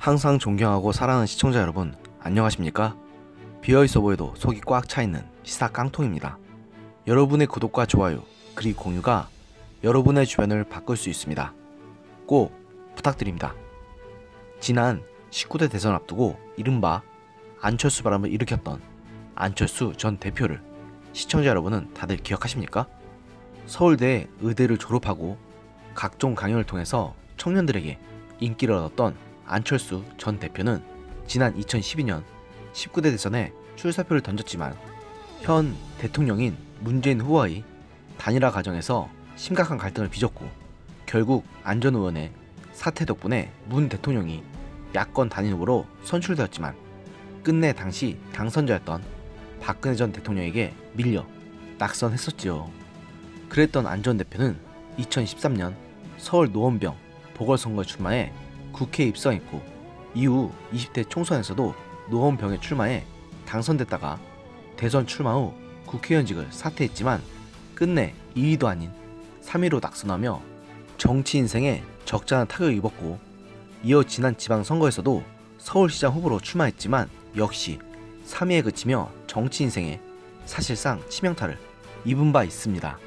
항상 존경하고 사랑하는 시청자 여러분, 안녕하십니까? 비어있어 보여도 속이 꽉 차있는 시사 깡통입니다. 여러분의 구독과 좋아요, 그리고 공유가 여러분의 주변을 바꿀 수 있습니다. 꼭 부탁드립니다. 지난 19대 대선 앞두고 이른바 안철수 바람을 일으켰던 안철수 전 대표를 시청자 여러분은 다들 기억하십니까? 서울대 의대를 졸업하고 각종 강연을 통해서 청년들에게 인기를 얻었던 안철수 전 대표는 지난 2012년 19대 대선에 출사표를 던졌지만 현 대통령인 문재인 후보와의 단일화 과정에서 심각한 갈등을 빚었고 결국 안 전 의원의 사퇴 덕분에 문 대통령이 야권 단일 후보로 선출되었지만 끝내 당시 당선자였던 박근혜 전 대통령에게 밀려 낙선했었지요. 그랬던 안 전 대표는 2013년 서울 노원병 보궐선거에 출마해 국회에 입성했고 이후 20대 총선에서도 노원병에 출마해 당선됐다가 대선 출마 후 국회의원직을 사퇴했지만 끝내 2위도 아닌 3위로 낙선하며 정치 인생에 적잖은 타격을 입었고 이어 지난 지방선거에서도 서울시장 후보로 출마했지만 역시 3위에 그치며 정치 인생에 사실상 치명타를 입은 바 있습니다.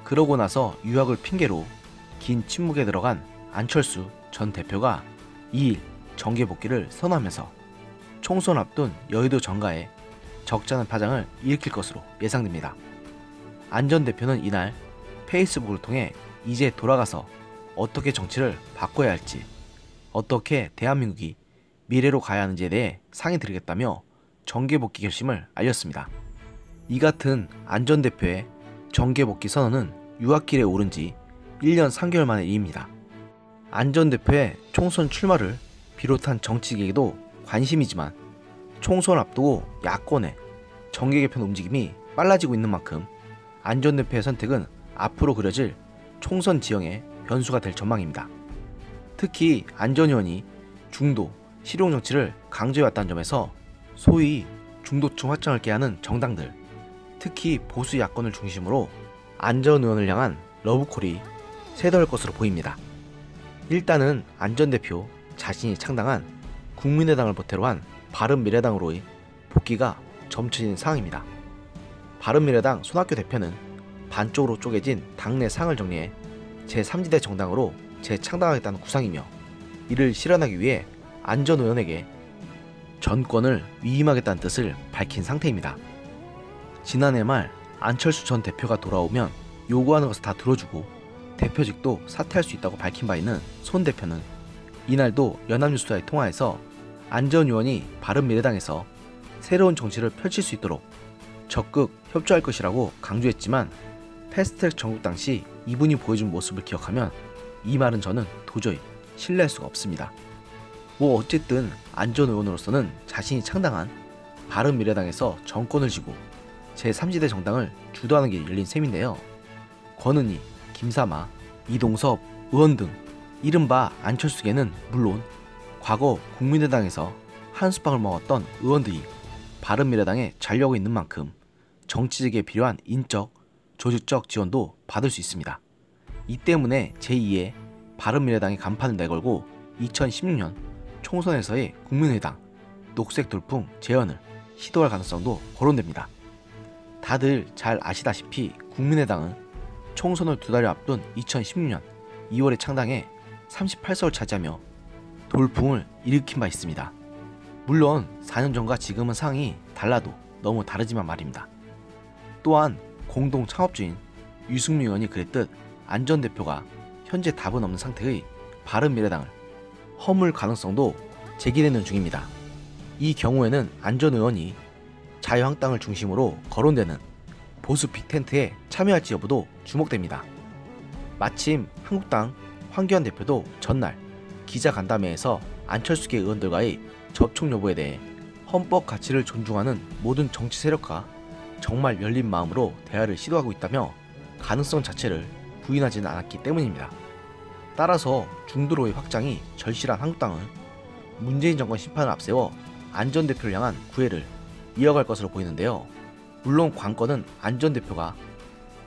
그러고 나서 유학을 핑계로 긴 침묵에 들어간 안철수 전 대표가 2일 정계 복귀를 선언하면서 총선 앞둔 여의도 정가에 적잖은 파장을 일으킬 것으로 예상됩니다. 안 전 대표는 이날 페이스북을 통해 이제 돌아가서 어떻게 정치를 바꿔야 할지, 어떻게 대한민국이 미래로 가야 하는지에 대해 상의드리겠다며 정계 복귀 결심을 알렸습니다. 이 같은 안 전 대표의 정계 복귀 선언은 유학길에 오른 지 1년 3개월 만의 일입니다. 안 전 대표의 총선 출마를 비롯한 정치계에도 관심이지만 총선 앞두고 야권의 정계 개편 움직임이 빨라지고 있는 만큼 안 전 대표의 선택은 앞으로 그려질 총선 지형의 변수가 될 전망입니다. 특히 안 전 의원이 중도, 실용 정치를 강조해왔다는 점에서 소위 중도층 확장을 깨하는 정당들, 특히 보수 야권을 중심으로 안 전 의원을 향한 러브콜이 쇄도할 것으로 보입니다. 일단은 안 전 대표 자신이 창당한 국민의당을 모태로 한 바른미래당으로의 복귀가 점쳐진 상황입니다. 바른미래당 손학규 대표는 반쪽으로 쪼개진 당내 상을 정리해 제3지대 정당으로 재창당하겠다는 구상이며 이를 실현하기 위해 안 전 의원에게 전권을 위임하겠다는 뜻을 밝힌 상태입니다. 지난해 말 안철수 전 대표가 돌아오면 요구하는 것을 다 들어주고 대표직도 사퇴할 수 있다고 밝힌 바 있는 손 대표는 이날도 연합뉴스와의 통화에서 안 전 의원이 바른미래당에서 새로운 정치를 펼칠 수 있도록 적극 협조할 것이라고 강조했지만 패스트트랙 전국 당시 이분이 보여준 모습을 기억하면 이 말은 저는 도저히 신뢰할 수가 없습니다. 뭐 어쨌든 안 전 의원으로서는 자신이 창당한 바른미래당에서 정권을 쥐고 제3지대 정당을 주도하는 게 열린 셈인데요. 권은희, 김사마, 이동섭 의원 등 이른바 안철수계는 물론 과거 국민의당에서 한수박을 먹었던 의원들이 바른미래당에 잘려고 있는 만큼 정치적에 필요한 인적, 조직적 지원도 받을 수 있습니다. 이 때문에 제2의 바른미래당의 간판을 내걸고 2016년 총선에서의 국민의당 녹색 돌풍 재현을 시도할 가능성도 거론됩니다. 다들 잘 아시다시피 국민의당은 총선을 2달여 앞둔 2016년 2월에 창당해 38석을 차지하며 돌풍을 일으킨 바 있습니다. 물론 4년 전과 지금은 상황이 달라도 너무 다르지만 말입니다. 또한 공동 창업주인 유승민 의원이 그랬듯 안 전 대표가 현재 답은 없는 상태의 바른미래당을 허물 가능성도 제기되는 중입니다. 이 경우에는 안 전 의원이 자유한국당을 중심으로 거론되는 보수 빅텐트에 참여할지 여부도 주목됩니다. 마침 한국당 황교안 대표도 전날 기자간담회에서 안철수계 의원들과의 접촉 여부에 대해 헌법 가치를 존중하는 모든 정치 세력과 정말 열린 마음으로 대화를 시도하고 있다며 가능성 자체를 부인하지는 않았기 때문입니다. 따라서 중도로의 확장이 절실한 한국당은 문재인 정권 심판을 앞세워 안 전 대표를 향한 구애를 이어갈 것으로 보이는데요. 물론 관건은 안 전 대표가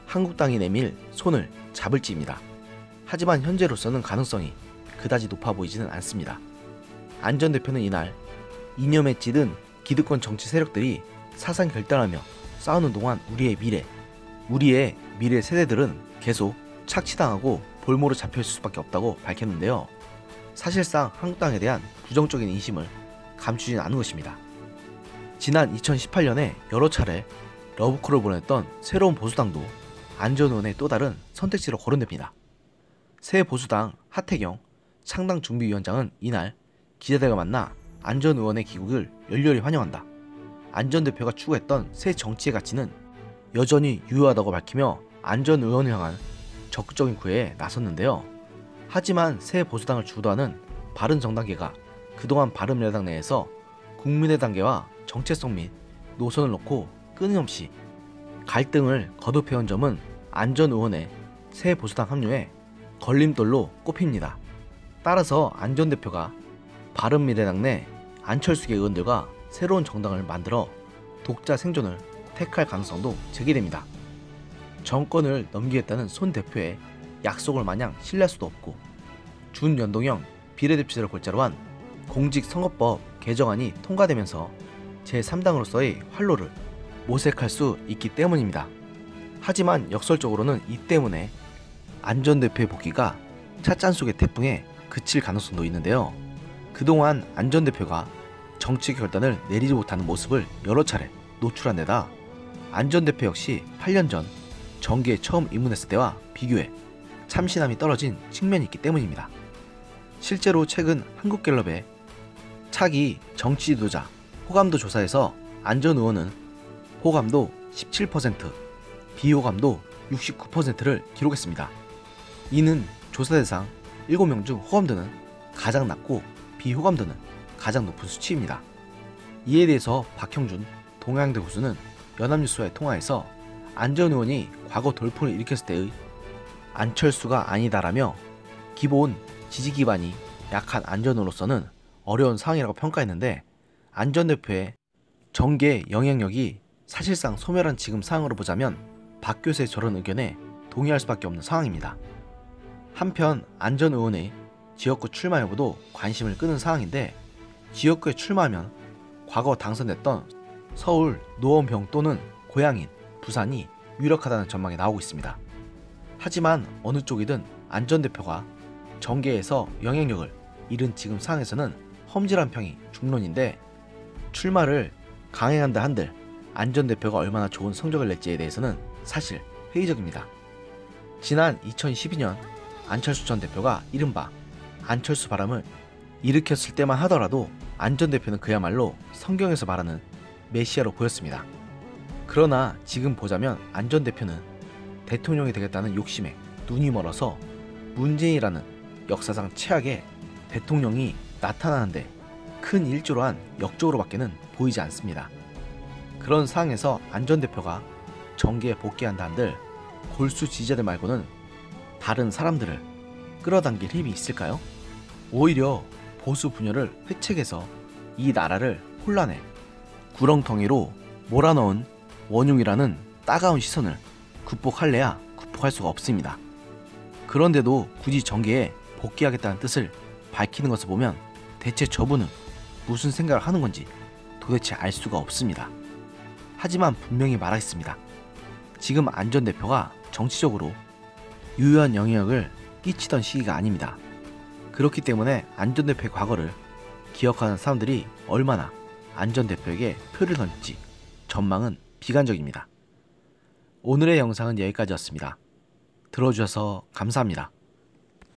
한국당이 내밀 손을 잡을지입니다. 하지만 현재로서는 가능성이 그다지 높아 보이지는 않습니다. 안 전 대표는 이날 이념에 찌든 기득권 정치 세력들이 사상 결단하며 싸우는 동안 우리의 미래 세대들은 계속 착취당하고 볼모로 잡혀있을 수밖에 없다고 밝혔는데요. 사실상 한국당에 대한 부정적인 인심을 감추진 않은 것입니다. 지난 2018년에 여러 차례 러브콜을 보냈던 새로운 보수당도 안 전 의원의 또 다른 선택지로 거론됩니다. 새 보수당 하태경 창당준비위원장은 이날 기자들과 만나 안 전 의원의 귀국을 열렬히 환영한다. 안 전 대표가 추구했던 새 정치의 가치는 여전히 유효하다고 밝히며 안 전 의원을 향한 적극적인 구애에 나섰는데요. 하지만 새 보수당을 주도하는 바른정당계가 그동안 바른미래당 내에서 국민의당계와 정체성 및 노선을 놓고 끊임없이 갈등을 거듭해온 점은 안 전 의원의 새 보수당 합류에 걸림돌로 꼽힙니다. 따라서 안 전 대표가 바른미래당 내 안철수계 의원들과 새로운 정당을 만들어 독자 생존을 택할 가능성도 제기됩니다. 정권을 넘기겠다는 손 대표의 약속을 마냥 신뢰할 수도 없고 준연동형 비례대표제를 골자로 한 공직선거법 개정안이 통과되면서 제3당으로서의 활로를 모색할 수 있기 때문입니다. 하지만 역설적으로는 이 때문에 안 전 대표의 복귀가 찻잔 속의 태풍에 그칠 가능성도 있는데요. 그동안 안 전 대표가 정치 결단을 내리지 못하는 모습을 여러 차례 노출한 데다 안 전 대표 역시 8년 전 정계에 처음 입문했을 때와 비교해 참신함이 떨어진 측면이 있기 때문입니다. 실제로 최근 한국갤럽의 차기 정치 지도자 호감도 조사에서 안 전 의원은 호감도 17%, 비호감도 69%를 기록했습니다. 이는 조사 대상 7명 중 호감도는 가장 낮고 비호감도는 가장 높은 수치입니다. 이에 대해서 박형준 동아양대 교수는 연합뉴스와의 통화에서 안 전 의원이 과거 돌풍을 일으켰을 때의 안철수가 아니다라며 기본 지지 기반이 약한 안 전 의원으로서는 어려운 상황이라고 평가했는데 안 전 대표의 정계 영향력이 사실상 소멸한 지금 상황으로 보자면 박 교수의 저런 의견에 동의할 수밖에 없는 상황입니다. 한편 안 전 의원의 지역구 출마 여부도 관심을 끄는 상황인데 지역구에 출마하면 과거 당선됐던 서울, 노원병 또는 고향인 부산이 유력하다는 전망이 나오고 있습니다. 하지만 어느 쪽이든 안 전 대표가 정계에서 영향력을 잃은 지금 상황에서는 험질한 평이 중론인데 출마를 강행한다 한들 안 전 대표가 얼마나 좋은 성적을 낼지에 대해서는 사실 회의적입니다. 지난 2012년 안철수 전 대표가 이른바 안철수 바람을 일으켰을 때만 하더라도 안 전 대표는 그야말로 성경에서 말하는 메시아로 보였습니다. 그러나 지금 보자면 안 전 대표는 대통령이 되겠다는 욕심에 눈이 멀어서 문재인이라는 역사상 최악의 대통령이 나타나는데 큰 일조로 한 역적으로밖에는 보이지 않습니다. 그런 상황에서 안 전 대표가 정계에 복귀한다 한들 골수 지지자들 말고는 다른 사람들을 끌어당길 힘이 있을까요? 오히려 보수 분열을 회책해서 이 나라를 혼란에 구렁텅이로 몰아넣은 원흉이라는 따가운 시선을 극복할래야 극복할 수가 없습니다. 그런데도 굳이 정계에 복귀하겠다는 뜻을 밝히는 것을 보면 대체 저분은 무슨 생각을 하는 건지 도대체 알 수가 없습니다. 하지만 분명히 말하겠습니다. 지금 안 전 대표가 정치적으로 유효한 영향력을 끼치던 시기가 아닙니다. 그렇기 때문에 안 전 대표의 과거를 기억하는 사람들이 얼마나 안 전 대표에게 표를 던질지 전망은 비관적입니다. 오늘의 영상은 여기까지였습니다. 들어주셔서 감사합니다.